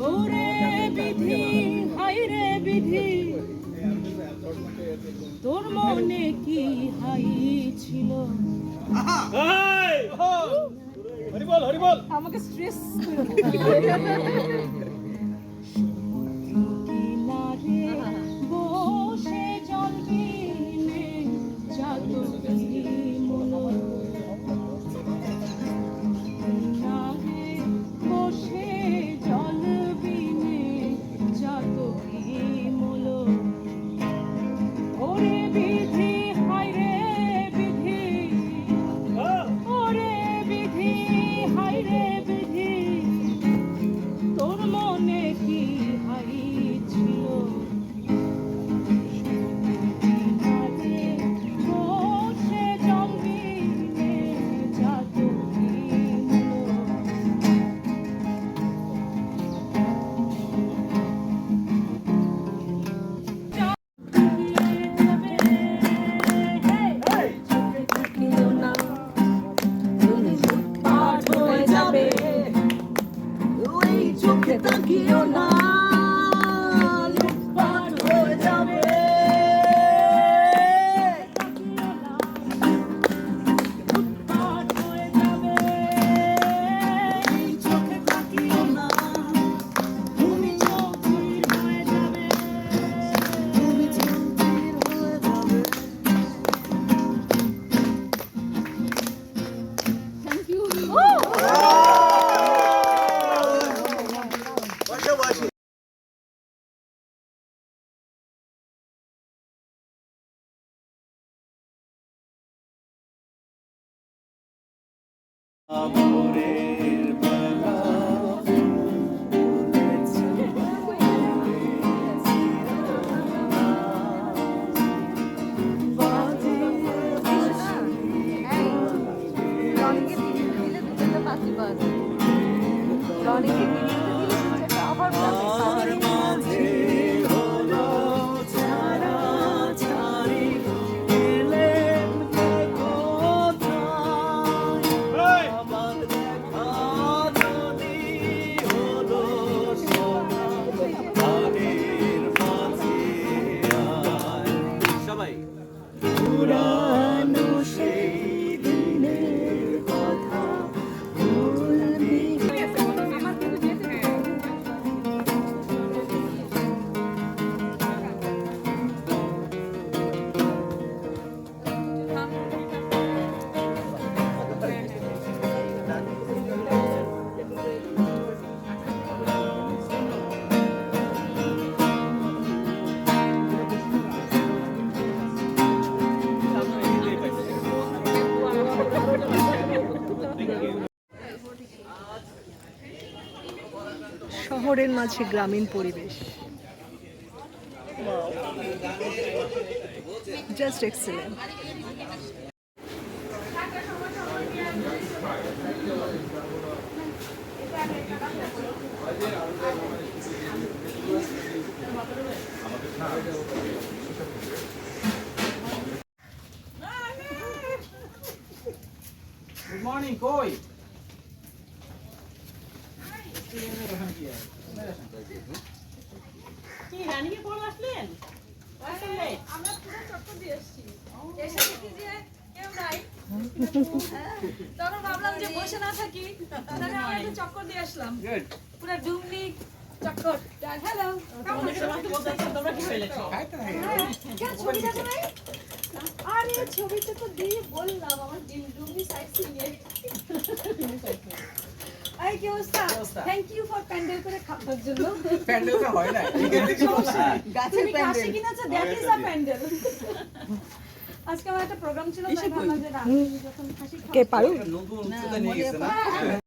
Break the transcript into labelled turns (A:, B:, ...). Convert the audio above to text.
A: ওরে বিধি হাই রে বিধি তোর মনে কি হাই ছিল আমাকে স্ট্রেস কিনারে বসে জল বিনে জাদু কিনারে বসে জল বিনে জাদু মলো ওরে বিধি হাই রে বিধি ওরে বিধি হাই রে বিধি তোর মনে কি হাই ছিল বসে জল বিনে জাদু তাকিও না লুটপাট হয়ে যাবে লুটপাট হয়ে যাবে চোখে তাকিও না তুমি চোখের হয়ে যাবে তুমি চোখের হয়ে যাবে থ্যাংক ইউ পুরানো সেই দিনের কথা ভুলবি শহরের মাঝে গ্রামীণ পরিবেশ just excellent
B: Good morning, Koi.
A: কি রানীকে পড়ে আসলেন আসলে
C: আমরা পুরো চক্কর দিয়ে এসেছি এসে দেখি যে কেউ নাই তখন ভাবলাম যে বসে না থাকি তাহলে আমরা একটু চক্কর দিয়ে আসলাম পুরো ডুমনি চক্কর হ্যালো
A: তোমাদের সবাই তো বলতে আছেন তোমরা কি ফেলেছো
C: ছবি দেখো নাই আরে ছবিটা তো দিয়ে বললাম আমার ডুমনি সাইড সিনে এই কি অবস্থা থ্যাংক ইউ ফর প্যান্ডেল করে খাবার জন্য
B: প্যান্ডেলটা হয় না
C: গাছের প্যান্ডেল কিনেছে দ্যাট ইজ আ প্যান্ডেল আজকে আমার একটা প্রোগ্রাম ছিল তাই ভাবলাম যে রাত যখন খাসি
D: কে পারু
B: নতুন উচ্চতা নিয়ে গেছে না